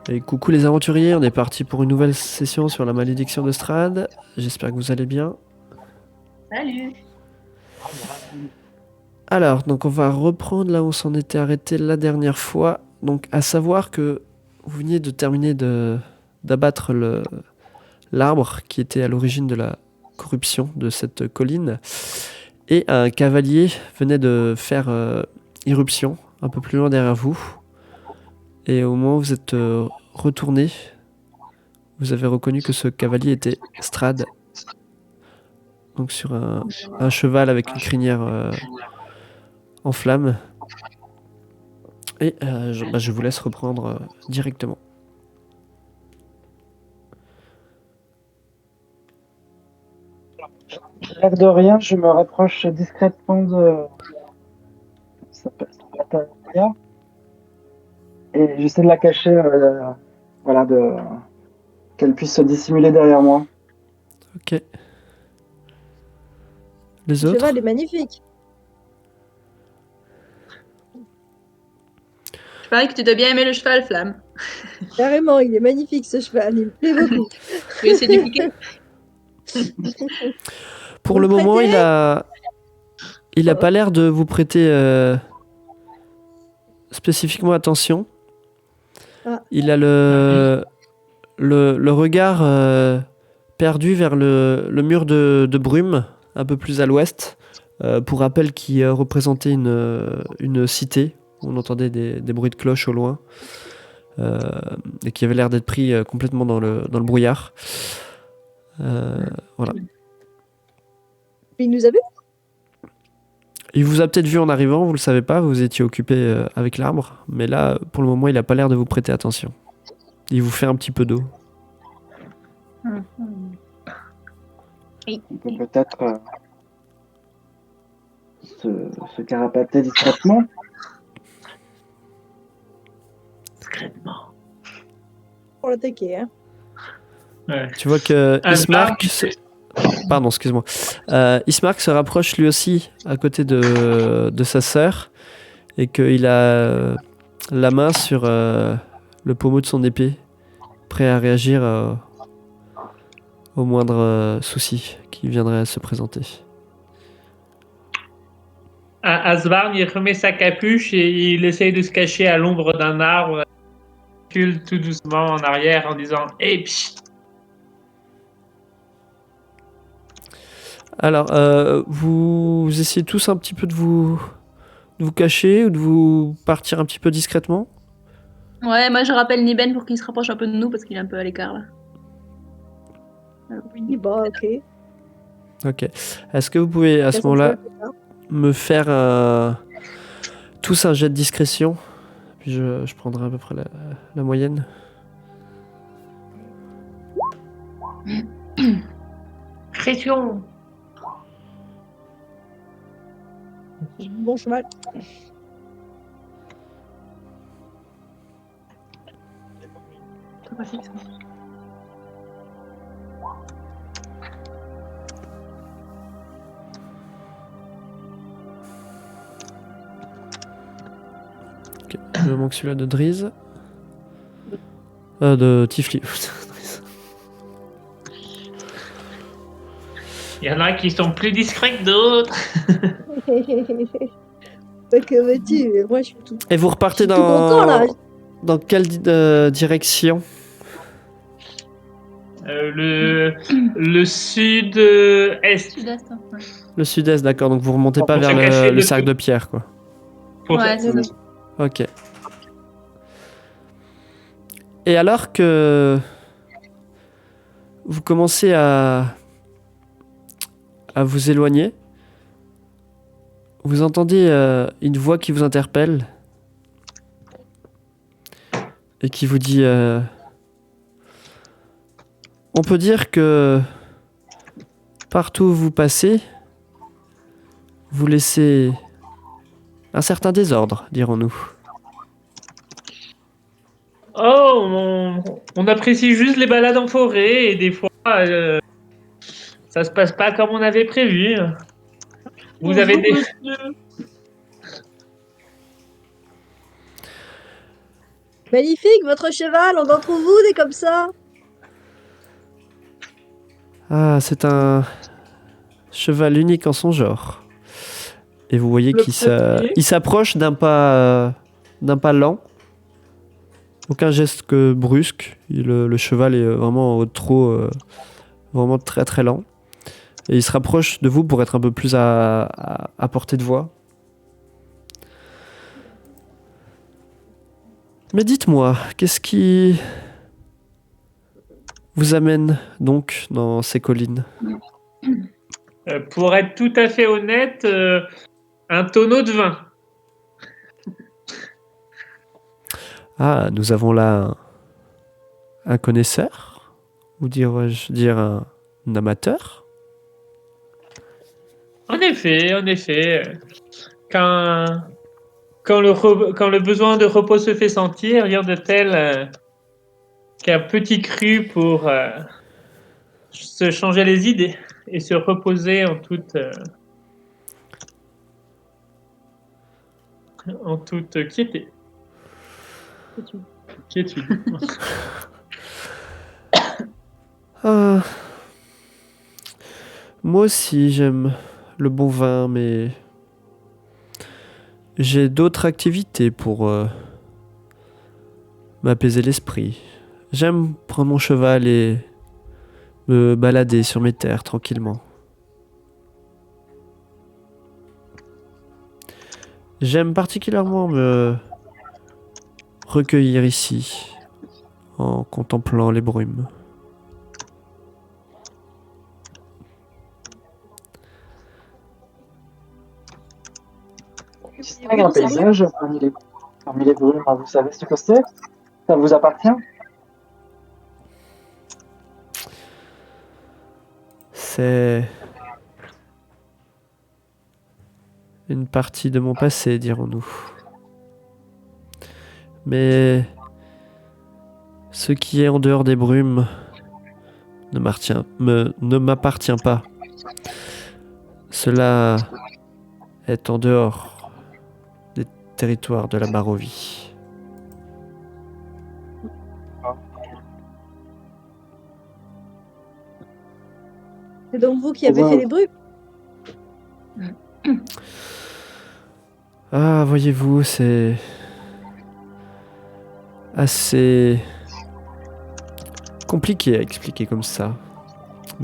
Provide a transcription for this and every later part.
Et coucou les aventuriers, on est parti pour une nouvelle session sur la malédiction de Strahd. J'espère que vous allez bien. Salut. Alors, donc on va reprendre là où on s'en était arrêté la dernière fois. Donc, à savoir que vous veniez de terminer d'abattre l'arbre qui était à l'origine de la corruption de cette colline. Et un cavalier venait de faire irruption un peu plus loin derrière vous. Et au moment où vous êtes retourné, vous avez reconnu que ce cavalier était Strahd. Donc sur un cheval avec une crinière en flammes. Et je vous laisse reprendre directement. L'air de rien, je me rapproche discrètement de Talia et j'essaie de la cacher, voilà, qu'elle puisse se dissimuler derrière moi. Ok. Les Le autres cheval est magnifique. Je parie que tu dois bien aimer le cheval, Flamme. Carrément, il est magnifique ce cheval, il me plaît beaucoup. Tu veux essayer de lui piquer? Pour Vous le le moment, prêtez il a pas l'air de vous prêter spécifiquement attention. Ah. Il a le regard perdu vers le mur de brume, un peu plus à l'ouest. Pour rappel, qui représentait une cité. On entendait des bruits de cloches au loin. Et qui avait l'air d'être pris complètement dans le brouillard. Voilà. Il nous a vu. Il vous a peut-être vu en arrivant, vous le savez pas, vous étiez occupé avec l'arbre, mais là, pour le moment, il a pas l'air de vous prêter attention. Il vous fait un petit peu d'eau. On peut peut-être se carapater discrètement. Discrètement. Pour l'attaquer, hein. Ouais. Tu vois que Asgard, Ismark... Pardon, excuse-moi. Ismark se rapproche lui aussi à côté de sa sœur et qu'il a la main sur le pommeau de son épée, prêt à réagir au moindre souci qui viendrait à se présenter. Asvarn, il remet sa capuche et il essaye de se cacher à l'ombre d'un arbre. Il recule tout doucement en arrière en disant « Hey, psst !» Alors, vous essayez tous un petit peu de vous cacher ou de vous partir un petit peu discrètement? Ouais, moi je rappelle Niben pour qu'il se rapproche un peu de nous parce qu'il est un peu à l'écart là. Oui, bah ok. Ok. Est-ce que vous pouvez à ce moment-là me faire tous un jet de discrétion? Puis je prendrai à peu près la moyenne. Pression. Bon cheval. C'est pas fixe. Ok. Il me manque celui-là de Driz. De Tifli. Il y en a qui sont plus discrets que d'autres. Que veux-tu? Moi, je suis tout. Et vous Je repartez suis tout content là. dans quelle direction? Le sud-est. Sud-est, hein. Ouais. Le sud-est, d'accord. Donc vous remontez pas Pour vers se cacher le le cercle peu. de pierre, quoi. Ouais, c'est ça. Ok. Et alors que vous commencez à vous éloigner, vous entendez une voix qui vous interpelle et qui vous dit on peut dire que partout où vous passez, vous laissez un certain désordre, dirons-nous. Oh, on apprécie juste les balades en forêt et des fois, ça se passe pas comme on avait prévu. Vous avez des... Magnifique, votre cheval, on en trouve où des comme ça? Ah, c'est un cheval unique en son genre. Et vous voyez Le qu'il premier. s'approche d'un pas lent. Aucun geste que brusque. Le cheval est vraiment au trot, vraiment très très lent. Et il se rapproche de vous pour être un peu plus à portée de voix. Mais dites-moi, qu'est-ce qui vous amène donc dans ces collines? Pour être tout à fait honnête, un tonneau de vin. Ah, nous avons là un connaisseur? Ou dirais-je dire un amateur? En effet, quand, quand le besoin de repos se fait sentir, rien de tel qu'un petit cru pour se changer les idées et se reposer en toute quiétude. Ah, moi aussi j'aime le bon vin, mais j'ai d'autres activités pour m'apaiser l'esprit. J'aime prendre mon cheval et me balader sur mes terres tranquillement. J'aime particulièrement me recueillir ici en contemplant les brumes. Il distingue un paysage parmi les brumes. Vous savez ce que c'est? Ça vous appartient? C'est une partie de mon passé, dirons-nous. Mais ce qui est en dehors des brumes ne m'appartient pas. Cela est en dehors des territoires de la Barovie. C'est donc vous qui avez fait les brumes? Ah, voyez-vous, c'est assez compliqué à expliquer comme ça.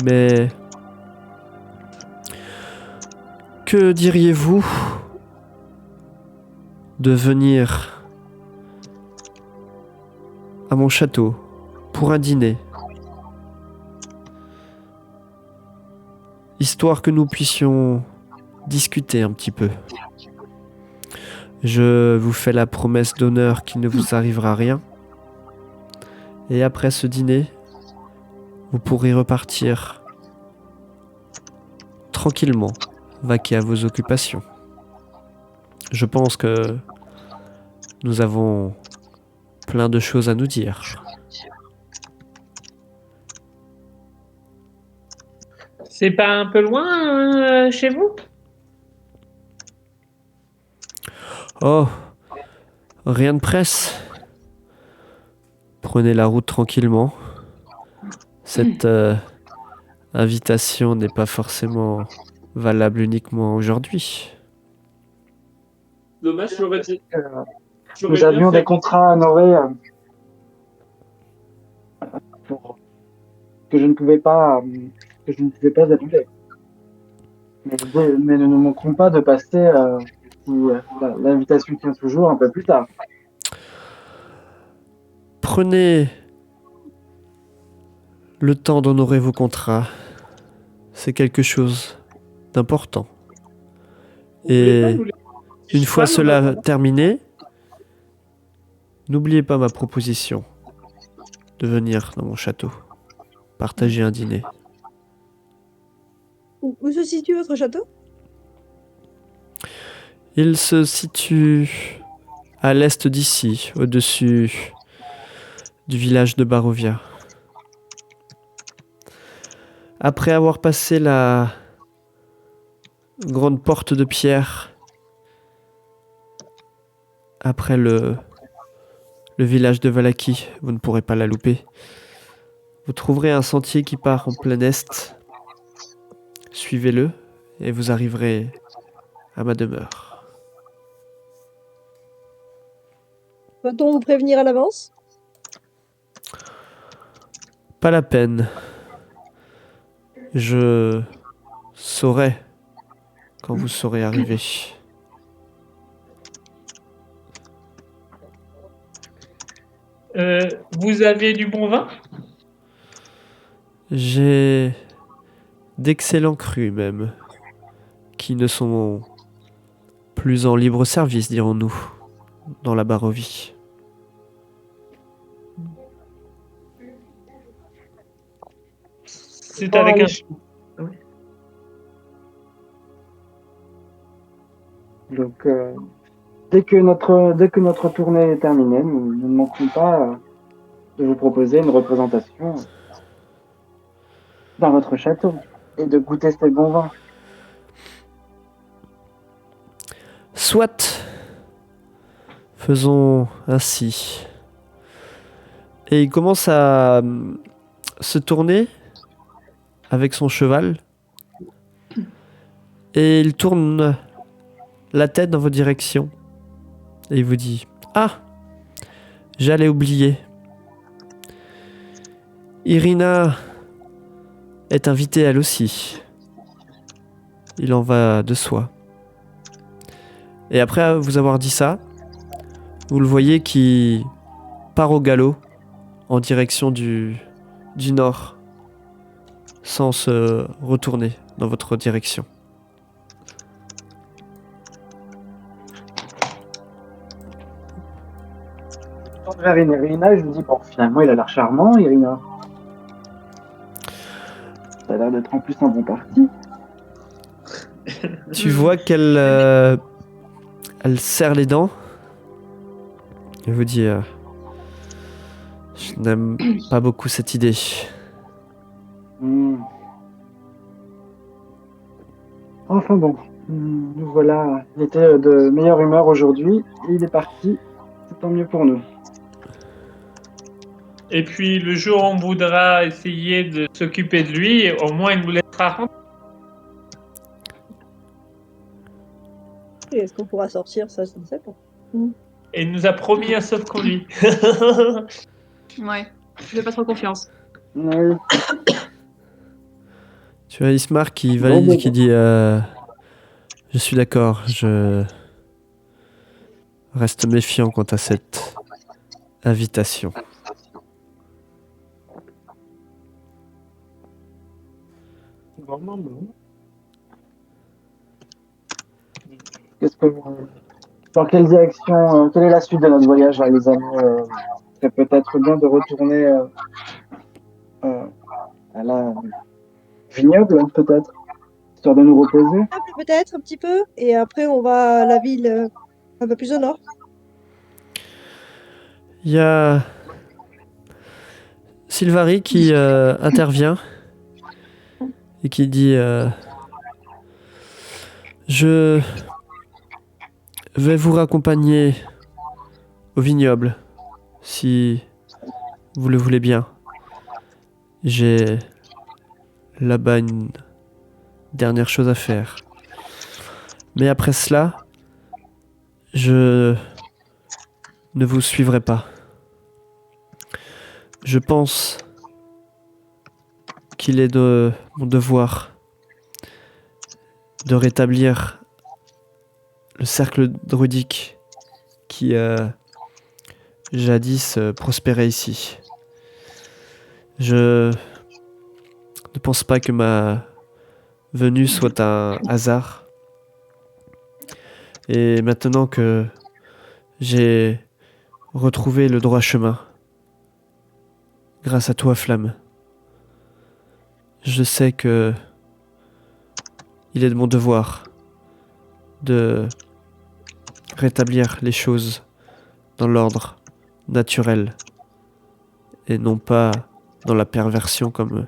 Mais que diriez-vous de venir à mon château pour un dîner, histoire que nous puissions discuter un petit peu? Je vous fais la promesse d'honneur qu'il ne vous arrivera rien. Et après ce dîner, vous pourrez repartir tranquillement, vaquer à vos occupations. Je pense que nous avons plein de choses à nous dire. C'est pas un peu loin chez vous? Oh, rien de presse. Prenez la route tranquillement. Cette invitation n'est pas forcément valable uniquement aujourd'hui. Dommage, j'aurais Nous avions des contrats à honorer que je ne pouvais pas annuler. Mais nous ne manquerons pas de passer l'invitation tient toujours un peu plus tard. Prenez le temps d'honorer vos contrats. C'est quelque chose d'important. Et une fois cela terminé, n'oubliez pas ma proposition de venir dans mon château, partager un dîner. Où se situe votre château? Il se situe à l'est d'ici, au-dessus du village de Barovia. Après avoir passé la grande porte de pierre, après le le village de Valaki. Vous ne pourrez pas la louper. Vous trouverez un sentier qui part en plein est. Suivez-le et vous arriverez à ma demeure. Peut-on vous prévenir à l'avance? Pas la peine. Je saurai quand vous serez arrivé. Vous avez du bon vin? J'ai d'excellents crus même, qui ne sont plus en libre service, dirons-nous, dans la Barovie. C'est avec un... Donc, dès que notre tournée est terminée, nous ne manquerons pas de vous proposer une représentation dans votre château et de goûter ces bons vins. Soit, faisons ainsi. Et il commence à se tourner avec son cheval et il tourne la tête dans votre direction et il vous dit: Ah, j'allais oublier. Irina est invitée elle aussi. Il en va de soi. Et après vous avoir dit ça, vous le voyez qui part au galop en direction du nord sans se retourner dans votre direction. Je tourne vers Irina et je me dis, bon, finalement, il a l'air charmant, Irina. Ça a l'air d'être en plus un bon parti. Tu vois qu'elle elle serre les dents et vous dit je n'aime pas beaucoup cette idée. Enfin bon, nous voilà. Il était de meilleure humeur aujourd'hui et il est parti. C'est tant mieux pour nous. Et puis, le jour où on voudra essayer de s'occuper de lui, au moins il nous laissera rentrer. Et est-ce qu'on pourra sortir? Ça, je ne sais pas. Et il nous a promis un sauf-conduit. Ouais, je fais pas trop confiance. Oui. Tu as Ismar qui valide, Bon. qui dit je suis d'accord, je reste méfiant quant à cette invitation. Qu'est-ce que dans quelle direction, quelle est la suite de notre voyage, là, les amis? C'est peut-être bien de retourner à la vignoble, peut-être, histoire de nous reposer. Peut-être un petit peu. Et après, on va à la ville un peu plus au nord. Il y a Sylvari qui intervient et qui dit je vais vous raccompagner au vignoble si vous le voulez bien. J'ai là-bas une dernière chose à faire. Mais après cela, je ne vous suivrai pas. Je pense qu'il est de mon devoir de rétablir le cercle druidique qui jadis prospérait ici. Je ne pense pas que ma venue soit un hasard. Et maintenant que j'ai retrouvé le droit chemin, grâce à toi, Flamme, je sais que il est de mon devoir de rétablir les choses dans l'ordre naturel et non pas dans la perversion comme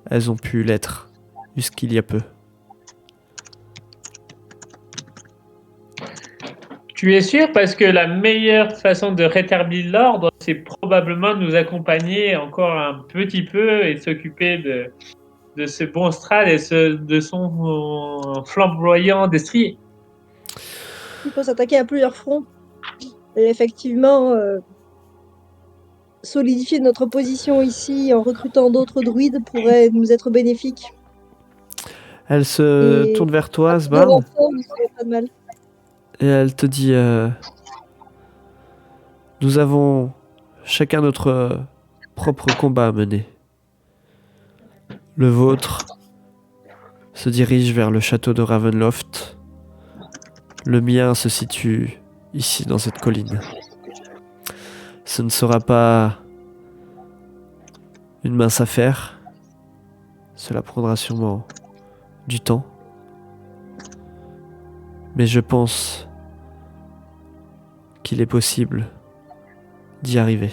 elles ont pu l'être jusqu'il y a peu. Tu es sûr? Parce que la meilleure façon de rétablir l'ordre, c'est probablement de nous accompagner encore un petit peu et s'occuper de ce bon Strad et de son flamboyant destrier. Il faut s'attaquer à plusieurs fronts. Et effectivement, solidifier notre position ici en recrutant d'autres druides pourrait nous être bénéfique. Elle se Et- tourne vers toi, De Asbard, renfort ne serait pas de mal. et elle te dit nous avons chacun notre propre combat à mener. Le vôtre se dirige vers le château de Ravenloft. Le mien se situe ici dans cette colline. Ce ne sera pas une mince affaire. Cela prendra sûrement du temps. Mais je pense qu'il est possible d'y arriver.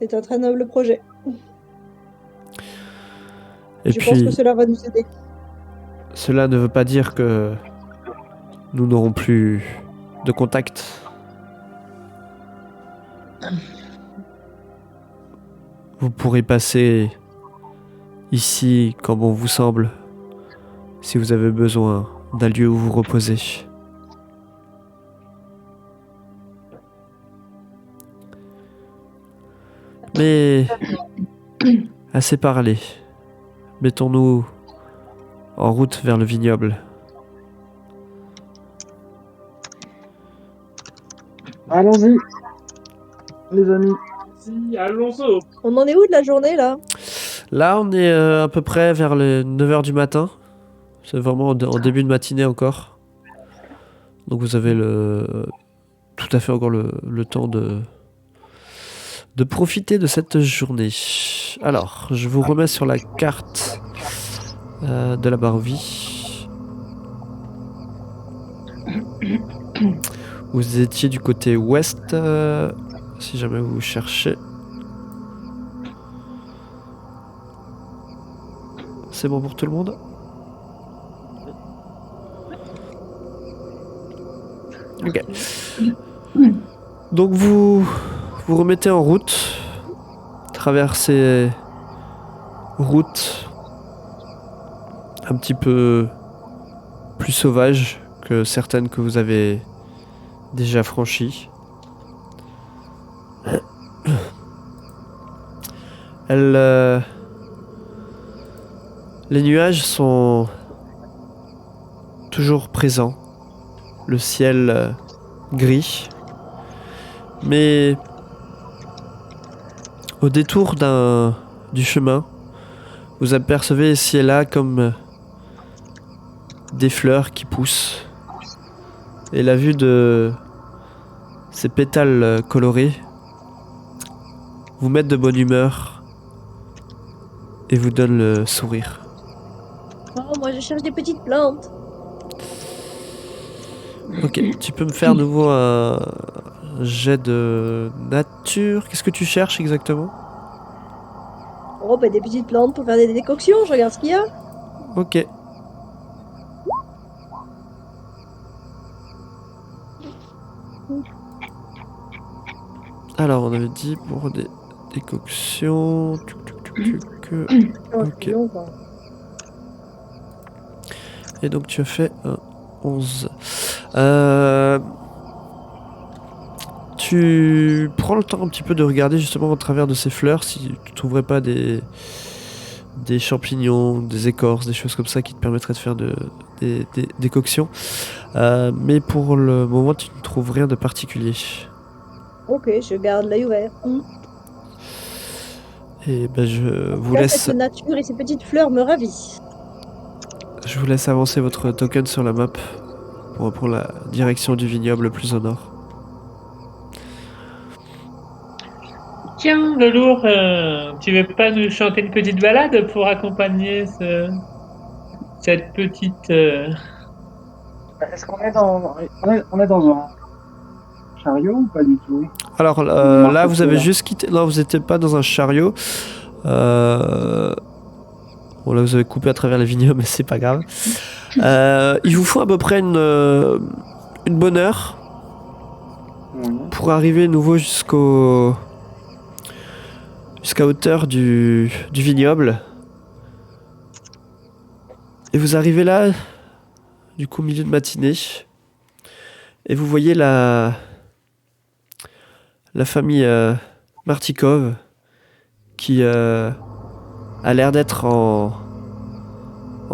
C'est un très noble projet. Et Je pense puis, que cela va nous aider. cela ne veut pas dire que nous n'aurons plus de contact. Vous pourrez passer ici quand bon vous semble, si vous avez besoin d'un lieu où vous reposer. Mais assez parlé. Mettons-nous en route vers le vignoble. Allons-y, les amis. Si, allons-y. On en est où de la journée là? Là, on est à peu près vers les 9h du matin. C'est vraiment en début de matinée encore. Donc vous avez tout à fait encore le temps de profiter de cette journée. Alors, je vous remets sur la carte de la Barovie. Vous étiez du côté ouest, si jamais vous cherchez. C'est bon pour tout le monde? Ok. Donc vous remettez en route, traversez route un petit peu plus sauvage que certaines que vous avez déjà franchies. Les nuages sont toujours présents, le ciel gris, mais au détour du chemin, vous apercevez ici et là comme des fleurs qui poussent, et la vue de ces pétales colorés vous met de bonne humeur et vous donne le sourire. Oh, moi je cherche des petites plantes. Ok, tu peux me faire de nouveau un jet de nature. Qu'est-ce que tu cherches exactement? Oh, bah des petites plantes pour faire des décoctions, je regarde ce qu'il y a. Ok. Alors, on avait dit pour des décoctions. Ok. Et donc, tu as fait un 11. Tu prends le temps un petit peu de regarder justement au travers de ces fleurs si tu trouverais pas des champignons, des écorces, des choses comme ça qui te permettraient de faire des décoctions. Mais pour le moment, tu ne trouves rien de particulier. Ok, je garde l'œil ouvert. Et ben je vous Là, laisse. cette nature et ces petites fleurs me ravissent. Je vous laisse avancer votre token sur la map pour la direction du vignoble plus au nord. Tiens, le lourd, tu veux pas nous chanter une petite balade pour accompagner cette petite... Est-ce qu'on est on est dans un chariot ou pas du tout? Alors là, vous avez juste quitté. Non, vous n'étiez pas dans un chariot. Bon, là, vous avez coupé à travers les vignobles, mais c'est pas grave. Il vous faut à peu près une bonne heure Oui. pour arriver nouveau jusqu'à hauteur du vignoble. Et vous arrivez là, du coup, au milieu de matinée, et vous voyez la famille Martikov qui a l'air d'être en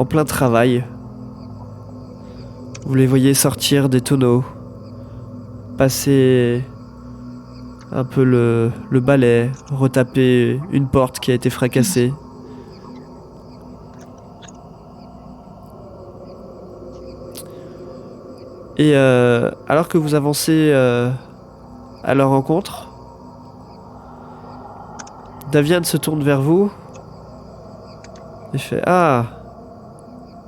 plein travail. Vous les voyez sortir des tonneaux, passer un peu le balai, retaper une porte qui a été fracassée. Et alors que vous avancez à leur rencontre, Davian se tourne vers vous et fait « Ah,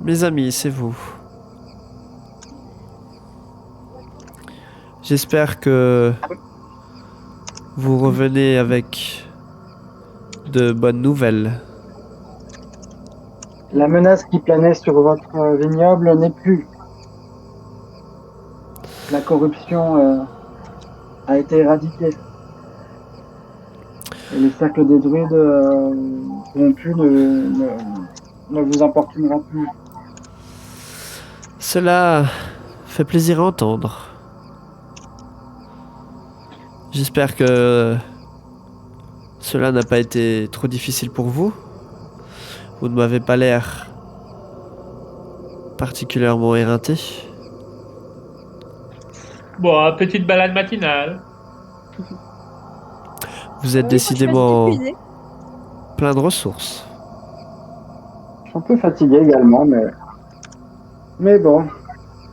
mes amis, c'est vous. J'espère que vous revenez avec de bonnes nouvelles. La menace qui planait sur votre vignoble n'est plus. La corruption a été éradiquée. Et le cercle des druides rompu ne vous importunera plus. Cela fait plaisir à entendre. J'espère que cela n'a pas été trop difficile pour vous. Vous ne m'avez pas l'air particulièrement éreinté. Bon, petite balade matinale. Vous êtes Oui, moi, je suis décidément épuisée. plein de ressources. Je suis un peu fatigué également, mais bon,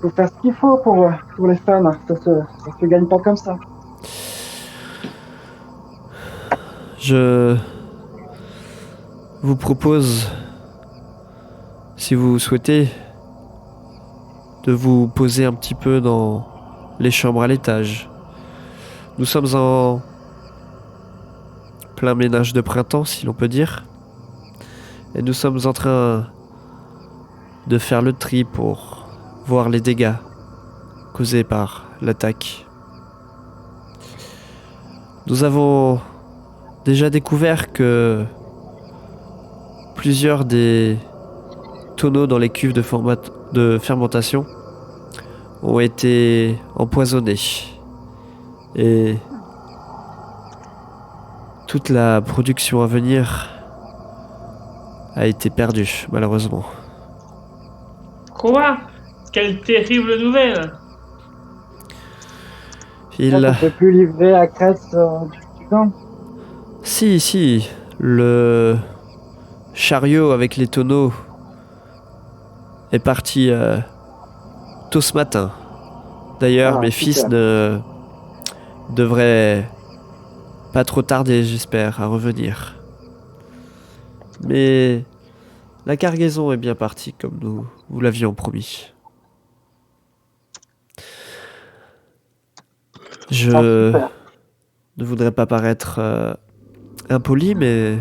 faut faire ce qu'il faut pour les fans. Ça se gagne pas comme ça. Je vous propose, si vous souhaitez, de vous poser un petit peu dans les chambres à l'étage. Nous sommes en plein ménage de printemps, si l'on peut dire. Et nous sommes en train de faire le tri pour voir les dégâts causés par l'attaque. Nous avons déjà découvert que plusieurs des tonneaux dans les cuves de fermentation ont été empoisonnés. Et toute la production à venir a été perdue, malheureusement. Quoi? Quelle terrible nouvelle! On ne peut plus livrer à Crète du vin. Si, le chariot avec les tonneaux est parti tôt ce matin. D'ailleurs, mes fils ne devraient pas trop tarder, j'espère, à revenir. Mais la cargaison est bien partie, comme nous vous l'avions promis. Je ne voudrais pas paraître impoli, mais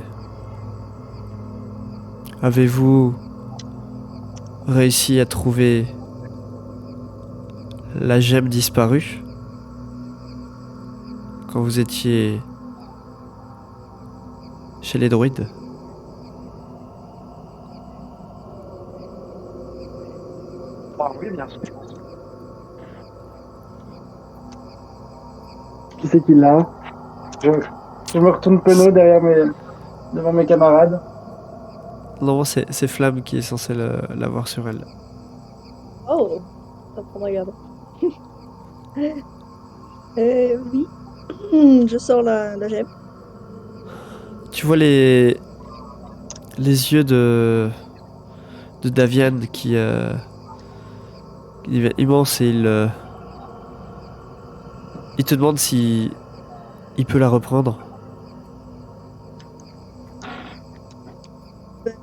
avez-vous réussi à trouver la gemme disparue quand vous étiez chez les druides? Ah oui, bien sûr. Qui c'est qui l'a? Je me retourne penaud devant mes camarades. Non, c'est Flamme qui est censée l'avoir sur elle. Oh, ça prendra garde. Oui. Je sors la gemme. Tu vois les yeux de Davian qui il est immense et il te demande si il peut la reprendre.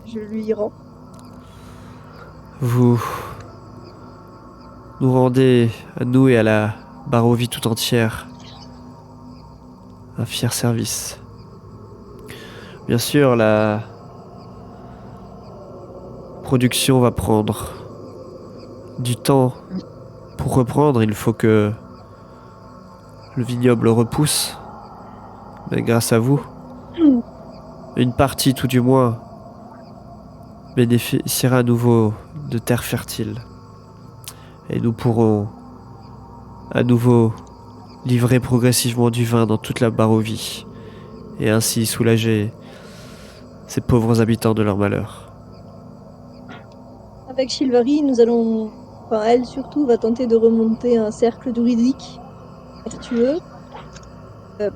Je lui rends. Vous nous rendez à nous et à la Barovie tout entière un fier service. Bien sûr, la production va prendre du temps pour reprendre. Il faut que le vignoble repousse. Mais grâce à vous, une partie tout du moins bénéficiera à nouveau de terres fertiles. Et nous pourrons à nouveau livrer progressivement du vin dans toute la Barovie et ainsi soulager ces pauvres habitants de leur malheur. Avec Chilvari, nous allons, enfin elle surtout, va tenter de remonter un cercle druidique vertueux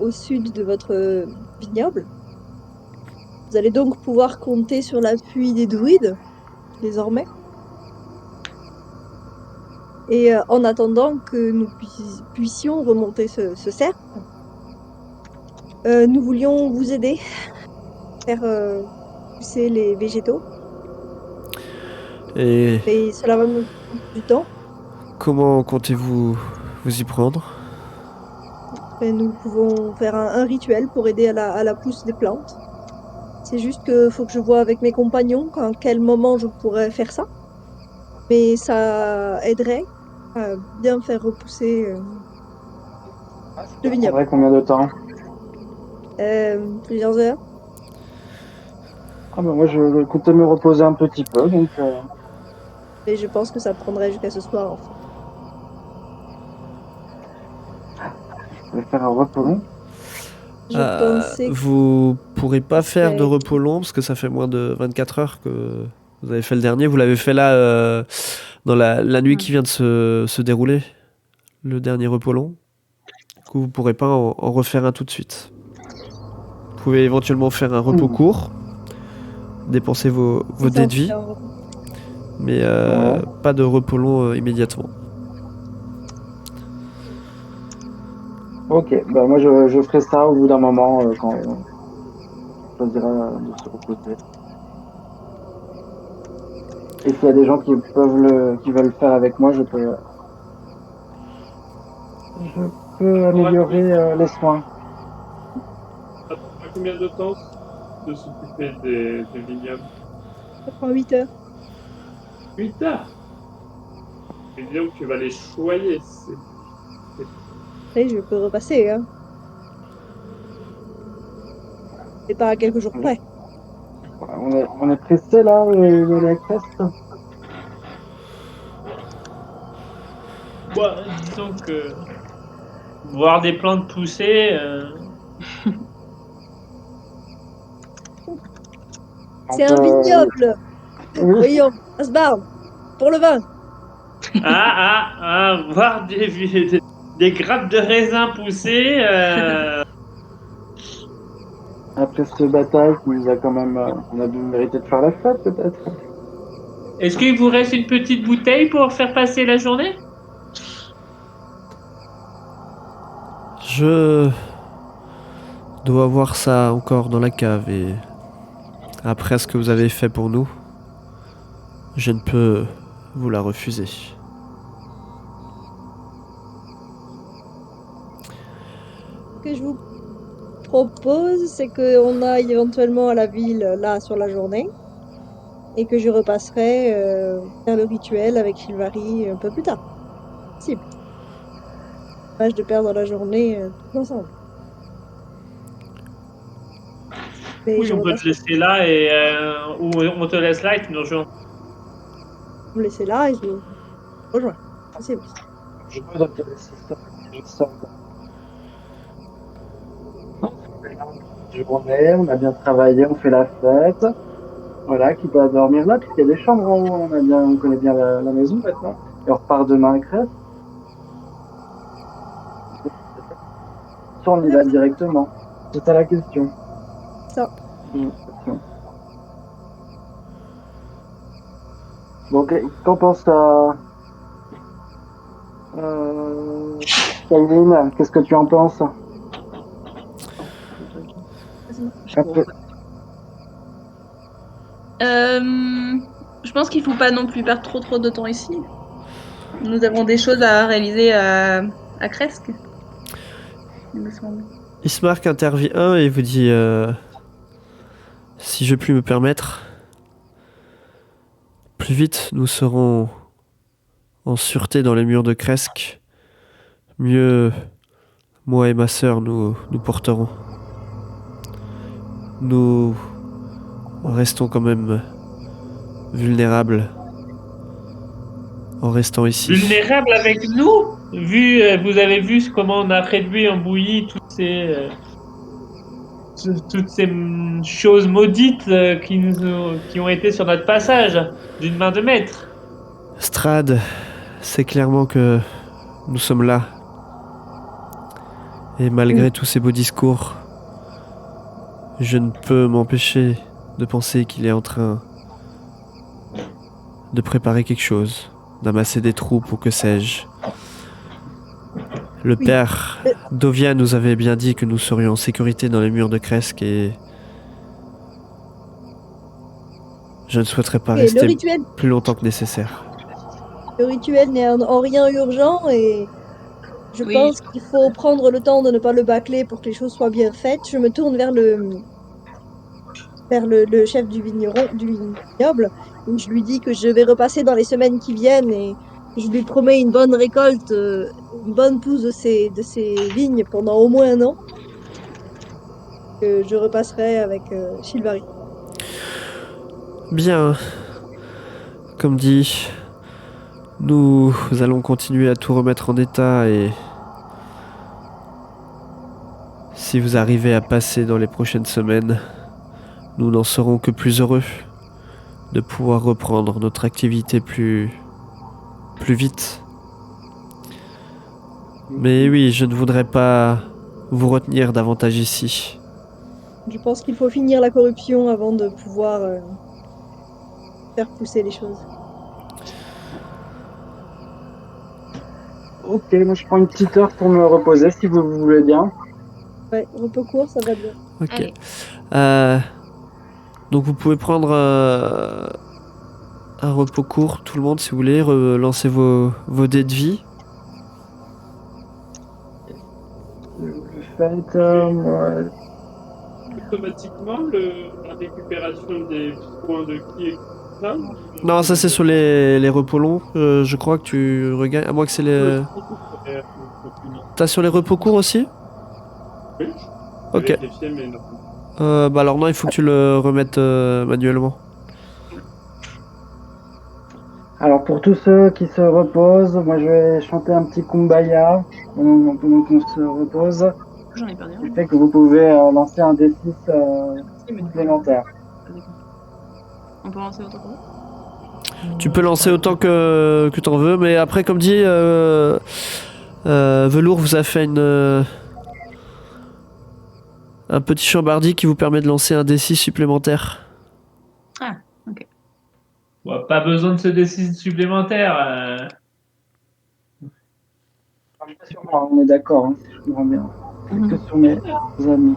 au sud de votre vignoble. Vous allez donc pouvoir compter sur l'appui des druides, désormais. Et en attendant que nous puissions remonter ce cercle, nous voulions vous aider à faire pousser les végétaux. Et Et cela va nous prendre du temps. comment comptez-vous vous y prendre? Et nous pouvons faire un rituel pour aider à la pousse des plantes. C'est juste que faut que je vois avec mes compagnons à quel moment je pourrais faire ça. Mais ça aiderait à bien faire repousser le Ça vignoble. prendrait combien de temps? Plusieurs heures. Ah ben moi, je vais écouter me reposer un petit peu, donc Et je pense que ça prendrait jusqu'à ce soir, en fait. je vais faire un repos long. Je pensais que Vous pourrez pas faire de Ouais. repos long parce que ça fait moins de 24 heures que vous avez fait le dernier. Vous l'avez fait là dans la nuit qui vient de se dérouler, le dernier repos long. Du coup, vous pourrez pas en refaire un tout de suite. Vous pouvez éventuellement faire un repos court, dépenser vos dés de vie, mais Ouais. pas de repos long immédiatement. Ok, bah moi je ferai ça au bout d'un moment quand on choisira de se reposer. Et s'il y a des gens qui qui veulent le faire avec moi, je peux améliorer les soins. Ça prend combien de temps de s'occuper des vignobles? ça prend 8 heures. 8 heures. Les vignobles, tu vas les choyer. Et je peux repasser, hein. Et pas à quelques jours près. On est pressé là, la creste. Bon, disons que voir des plantes pousser, C'est un vignoble. Oui. Voyons, ça se barre. Pour le vin. voir des grappes de raisin pousser. Après cette bataille qui nous a quand même, on a mérité de faire la fête peut-être. Est-ce qu'il vous reste une petite bouteille pour faire passer la journée? Je dois voir ça encore dans la cave et après ce que vous avez fait pour nous, je ne peux vous la refuser. Ce que je vous propose, c'est qu'on aille éventuellement à la ville là sur la journée et que je repasserai faire le rituel avec Chilvari un peu plus tard. Possible. Dommage de perdre la journée tous ensemble. Mais Oui, je on peut te repasserai. laisser là ou on te laisse là et tu nous rejoins. Vous me laissez là et je vous rejoins. Possible. Je dois te laisser ça. Journée, on a bien travaillé, on fait la fête. Voilà, qui peut dormir là, puisqu'il y a des chambres en haut, on connaît bien la maison maintenant. Et on repart demain à Crète. Soit on y va directement. C'est ça la question. Ça. Bon, qu'en pense Kailine, qu'est-ce que tu en penses? Un peu. Je pense qu'il faut pas non plus perdre trop de temps ici. Nous avons des choses à réaliser à Cresque, il me semble. Ismark intervient et vous dit si je puis me permettre, plus vite nous serons en sûreté dans les murs de Kresk, mieux moi et ma sœur nous porterons. Nous restons quand même vulnérables en restant ici. Vulnérable avec nous. Vous avez vu comment on a réduit en bouillie toutes ces choses maudites qui ont été sur notre passage d'une main de maître. Strad, c'est clairement que nous sommes là. Et malgré tous ces beaux discours, je ne peux m'empêcher de penser qu'il est en train de préparer quelque chose, d'amasser des troupes ou que sais-je. Le père Dovia nous avait bien dit que nous serions en sécurité dans les murs de Kresk et je ne souhaiterais pas rester plus longtemps que nécessaire. Le rituel n'est en rien urgent et je pense qu'il faut prendre le temps de ne pas le bâcler pour que les choses soient bien faites. Je me tourne vers le chef du vignoble et je lui dis que je vais repasser dans les semaines qui viennent et je lui promets une bonne récolte, une bonne pousse de ces vignes pendant au moins 1 an. Que je repasserai avec Sylvari. Bien. Comme dit, nous allons continuer à tout remettre en état et si vous arrivez à passer dans les prochaines semaines, nous n'en serons que plus heureux de pouvoir reprendre notre activité plus vite. Mais oui, je ne voudrais pas vous retenir davantage ici. Je pense qu'il faut finir la corruption avant de pouvoir faire pousser les choses. Ok, moi je prends une petite heure pour me reposer si vous voulez bien. Ouais, repos court, ça va bien. Ok. Donc vous pouvez prendre un repos court, tout le monde, si vous voulez, relancer vos dés de vie. Le fait, ouais. Automatiquement, la récupération des points de ki et ça. Non, ça c'est sur les repos longs. Je crois que tu regagnes. À moins que c'est les. T'as sur les repos courts aussi? Oui. Ok. Vérifier, mais non. Bah alors non, il faut que tu le remettes manuellement. Alors pour tous ceux qui se reposent, moi je vais chanter un petit kumbaya pendant qu'on se repose. J'en ai perdu Ce qui fait que vous pouvez lancer un D6 supplémentaire. On peut lancer autant qu'on veut. Tu peux lancer autant que t'en veux, mais après, comme dit, Velours vous a fait un petit chambardi qui vous permet de lancer un D6 supplémentaire. Ah, ok. Bon, pas besoin de ce D6 supplémentaire. Pas sur moi, on est d'accord, hein, si je comprends bien. C'est que sur mes amis.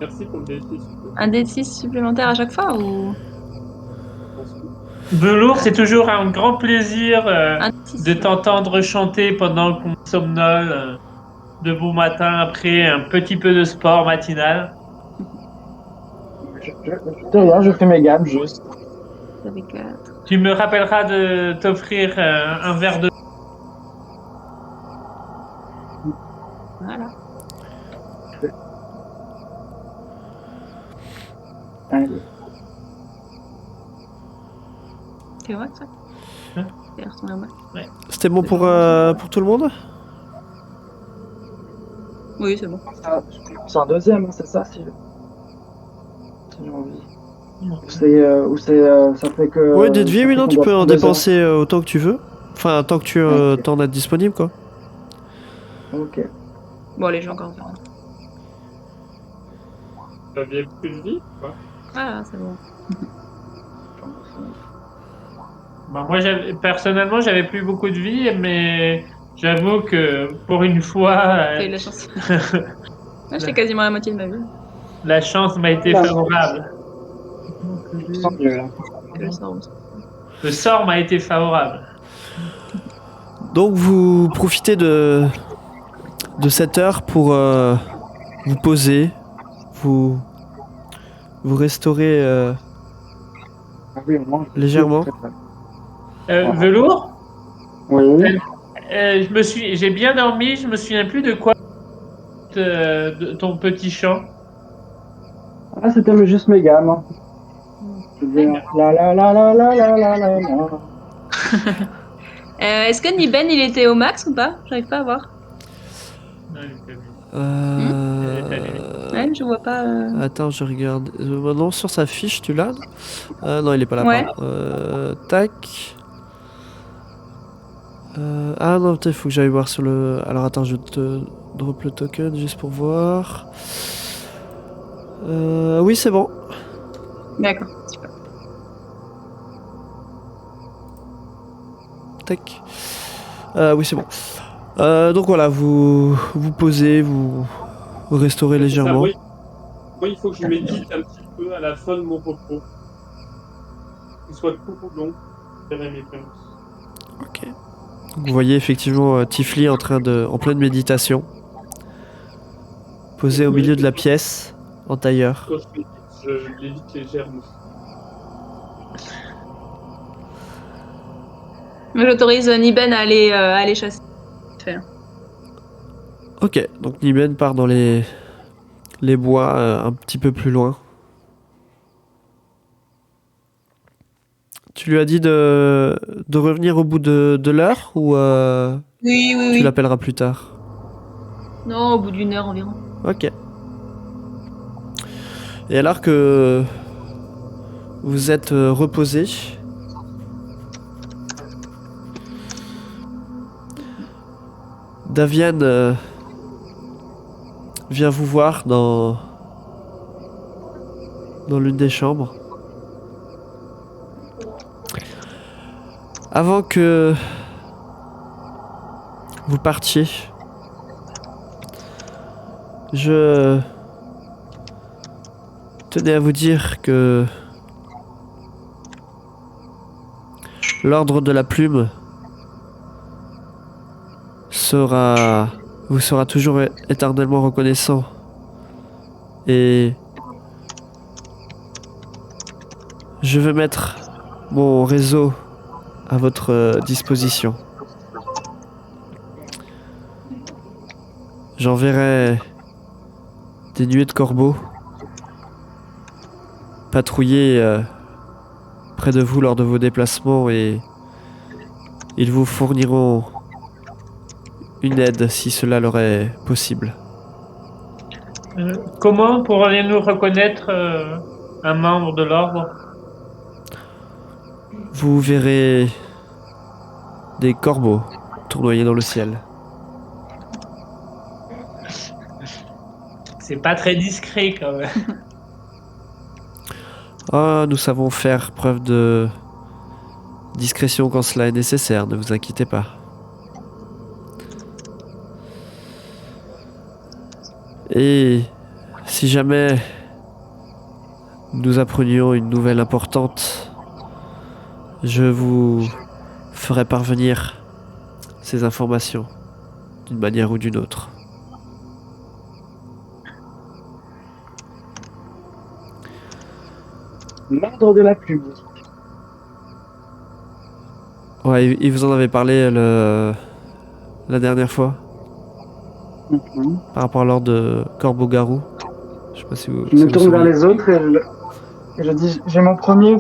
Merci pour le défi. Un D6 supplémentaire à chaque fois ou Velours, c'est toujours un grand plaisir un D6 de t'entendre chanter pendant qu'on somnole de bon matin après un petit peu de sport matinal. De rien, je fais mes gammes juste. avec 4. Tu me rappelleras de t'offrir un verre de... Voilà. Allez. C'est vrai ça Hein? C'est retourné au mal. C'était bon pour tout le monde? Oui, c'est bon. C'est un deuxième, hein, c'est ça, si j'ai envie. Ou ça fait que... Oui, dés de vie, oui, non, tu peux en 2 heures. dépenser autant que tu veux. Enfin, tant que tu Ok. t'en as disponible, quoi. Ok. Bon, allez, je vais encore en faire un. Vous aviez plus de vie, quoi. Voilà, c'est bon. Bon, moi, personnellement, j'avais plus beaucoup de vie, mais j'avoue que pour une fois, T'as eu de la chance. Moi, j'étais quasiment à la moitié de ma vie. la chance m'a été favorable. Je sens mieux, là. Je sors aussi. Le sort m'a été favorable. Donc vous profitez de cette heure pour vous poser, vous restaurer Ah oui, on mange légèrement. très, très. Velours, Oui. J'ai bien dormi, je me souviens plus de quoi de ton petit chant. Ah, c'était juste mes gammes. Je veux dire, la la la la la la la la la. Est-ce que Niben il était au max ou pas? J'arrive pas à voir. Non, il était bien. Ouais, je vois pas. Attends, je regarde. Non, sur sa fiche, tu l'as? Non, il est pas là. Ouais. Pardon. Tac. Ah non, peut-être il faut que j'aille voir sur le... Alors attends, je te drop le token juste pour voir. Oui, c'est bon. D'accord, super. Tac. Oui, c'est bon. Donc voilà, vous posez, vous restaurez C'est ça, légèrement. oui. Moi, il faut que je médite un petit peu à la fin de mon repos. Qu'il soit court ou long. J'aurai mes prémices. Ok. Donc, vous voyez effectivement Tifli en pleine méditation, posé au milieu de la pièce, en tailleur. Quand je médite, je l'évite légèrement. Mais j'autorise Niben à aller chasser. Ok, donc Niben part dans les bois un petit peu plus loin. Tu lui as dit de revenir au bout de l'heure ou Oui, oui, tu oui. l'appelleras plus tard? Non, au bout d'une heure environ. Ok. Et alors que vous êtes reposé, Davian vient vous voir dans l'une des chambres. Avant que vous partiez, je tenais à vous dire que l'ordre de la plume vous sera toujours éternellement reconnaissant. Et je veux mettre mon réseau à votre disposition. J'enverrai des nuées de corbeaux patrouiller près de vous lors de vos déplacements et ils vous fourniront une aide si cela leur est possible. Comment pourrions-nous reconnaître un membre de l'ordre? Vous verrez des corbeaux tournoyer dans le ciel. C'est pas très discret quand même. Ah, nous savons faire preuve de discrétion quand cela est nécessaire, ne vous inquiétez pas. Et si jamais nous apprenions une nouvelle importante, je vous ferai parvenir ces informations d'une manière ou d'une autre. L'ordre de la plume. Ouais, il vous en avait parlé la dernière fois, par rapport à l'ordre de Corbeau-Garou. Je sais pas si vous... Je si me vous tourne vers souvenez. les autres et je dis j'ai mon premier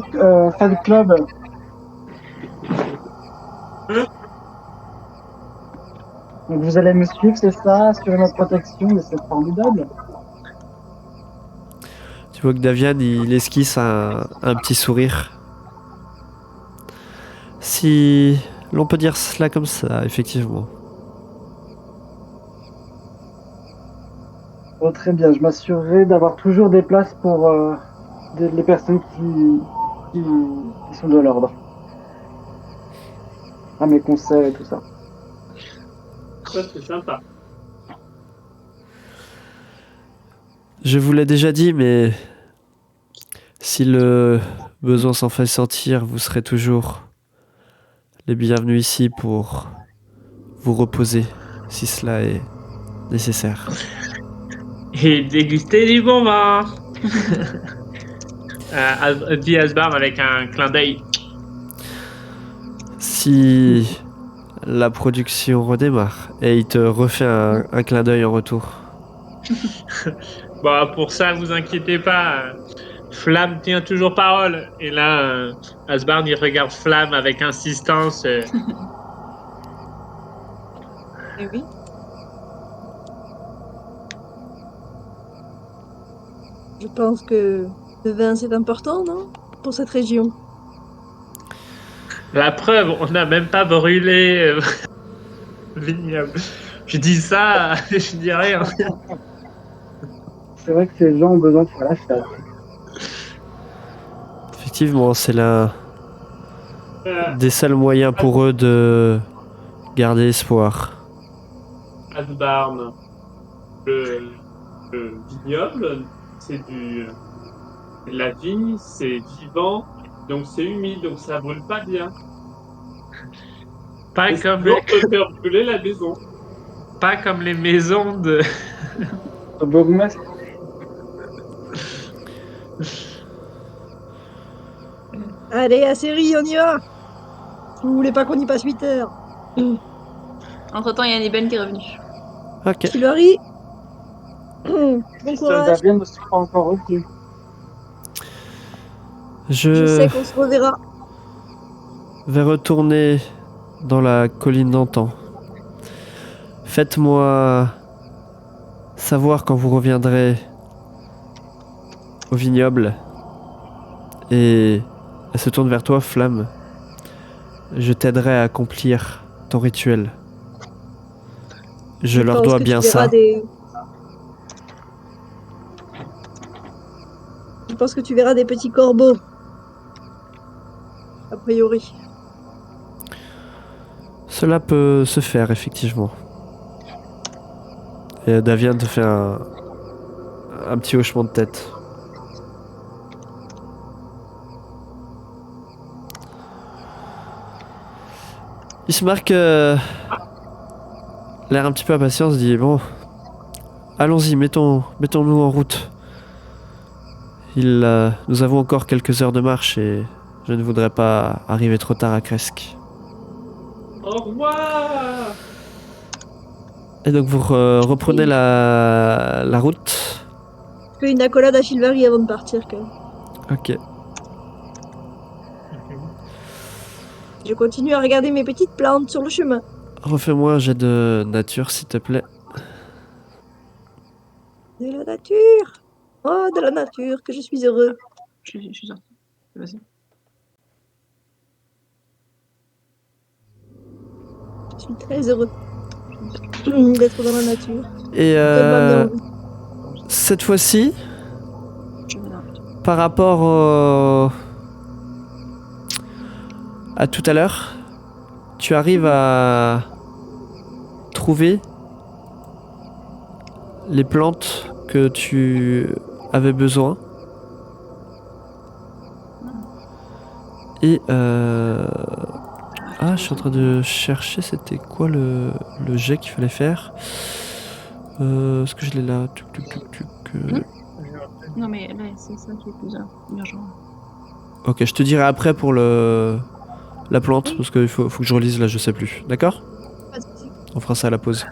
fan club. Donc vous allez me suivre, c'est ça, assurer ma protection, mais c'est formidable. Tu vois que Davian, il esquisse un petit sourire. Si l'on peut dire cela comme ça, effectivement. Oh, très bien, je m'assurerai d'avoir toujours des places pour les personnes qui sont de l'ordre. À mes conseils et tout ça. Ça, c'est sympa. Je vous l'ai déjà dit, mais si le besoin s'en fait sentir, vous serez toujours les bienvenus ici pour vous reposer, si cela est nécessaire. Et déguster du bon vin. Dit Asbarm avec un clin d'œil. Si la production redémarre. Et il te refait un clin d'œil en retour. Bon, pour ça, vous inquiétez pas. Flamme tient toujours parole. Et là, Asbard, il regarde Flamme avec insistance. Eh oui. Je pense que le vin, c'est important, non? Pour cette région. La preuve, on n'a même pas brûlé vignoble. Je dis ça, je dis rien. C'est vrai que ces gens ont besoin de faire la fête. Effectivement, c'est l'un Euh, des seuls moyens pour eux de garder espoir. Asbarn, le vignoble, c'est de la vigne, c'est vivant, donc c'est humide, donc ça brûle pas bien. Pas Et comme, sinon, on peut faire brûler la maison. pas comme les maisons de. Le bourgmestre, Allez, Acérie, on y va! Vous voulez pas qu'on y passe 8 heures? Entre-temps, il y a Niben qui est revenu. Ok. Sylvarie! Bon les soldats courage! viennent ne sont pas encore revenus. Je sais qu'on se reverra. vais retourner dans la colline d'antan. Faites-moi savoir quand vous reviendrez au vignoble. Et elle se tourne vers toi, Flamme. Je t'aiderai à accomplir ton rituel. Je leur pense dois que bien tu verras ça. Je pense que tu verras des petits corbeaux. A priori. Cela peut se faire, effectivement. Et Davian te fait un petit hochement de tête. Il se marque l'air un petit peu impatient, se dit bon, allons-y, mettons-nous en route. Nous avons encore quelques heures de marche et je ne voudrais pas arriver trop tard à Kresk. Au revoir! Et donc vous reprenez la route. Je fais une accolade à Sylvarie avant de partir, quand même. Ok. Je continue à regarder mes petites plantes sur le chemin. Refais-moi un jet de nature, s'il te plaît. De la nature! Oh, de la nature, que je suis heureux. Je suis sortie. Vas-y. Je suis très heureux d'être dans la nature. Et Elle m'a mis envie. cette fois-ci, Je me l'arrête. par rapport à tout à l'heure, tu arrives à trouver les plantes que tu avais besoin. Et ah, je suis en train de chercher, c'était quoi le jet qu'il fallait faire. Est-ce que je l'ai là? Non, mais là, c'est ça qui est plus urgent. Ok, je te dirai après pour la plante, parce qu'il faut que je relise là, je sais plus. D'accord? Pas de souci. On fera ça à la pause.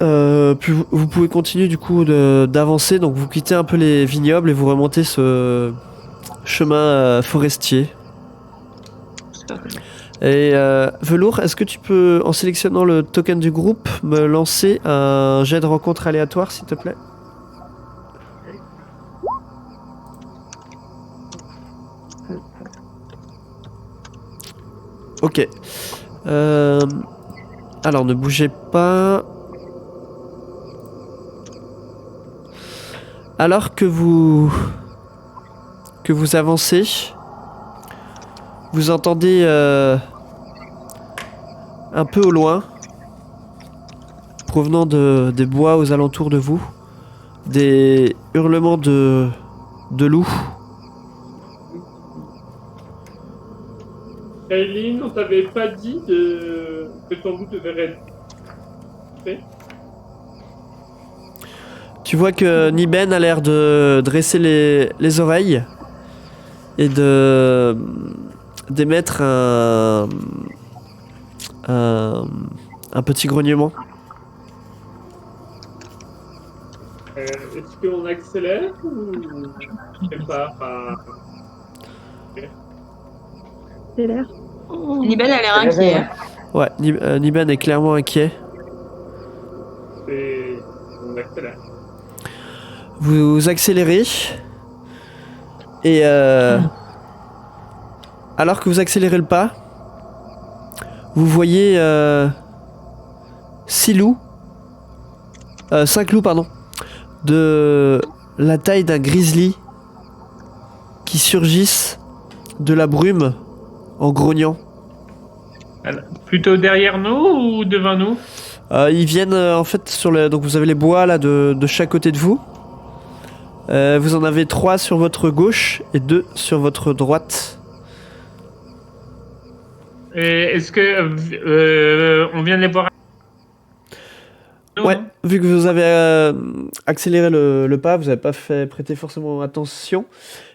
Puis vous pouvez continuer du coup d'avancer, donc vous quittez un peu les vignobles et vous remontez ce chemin forestier. J'espère que non. Et Velours, est-ce que tu peux, en sélectionnant le token du groupe, me lancer un jet de rencontre aléatoire, s'il te plaît? Ok. Alors, ne bougez pas. Alors que vous avancez, vous entendez un peu au loin, provenant des bois aux alentours de vous, des hurlements de loups. Aileen, on t'avait pas dit que ton loup devait être fait? Tu vois que Niben a l'air de dresser les oreilles et de d'émettre un petit grognement. Est-ce qu'on accélère ou je sais pas, C'est l'air. Niben a l'air inquiet. Hein. Ouais, Niben est clairement inquiet. On accélère. Vous accélérez. Et alors que vous accélérez le pas, vous voyez 5 loups, pardon, de la taille d'un grizzly qui surgissent de la brume en grognant. Alors, plutôt derrière nous ou devant nous? Ils viennent en fait sur le... Donc vous avez les bois là de chaque côté de vous. Vous en avez 3 sur votre gauche et 2 sur votre droite. Est-ce que on vient de les voir? Ouais, vu que vous avez accéléré le pas, vous n'avez pas fait prêter forcément attention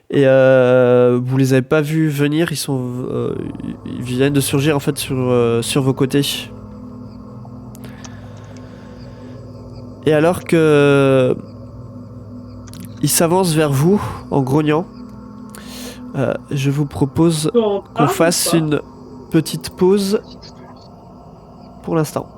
et vous les avez pas vus venir. Ils viennent de surgir en fait sur vos côtés. Et alors que ils s'avancent vers vous en grognant, je vous propose qu'on fasse une petite pause pour l'instant.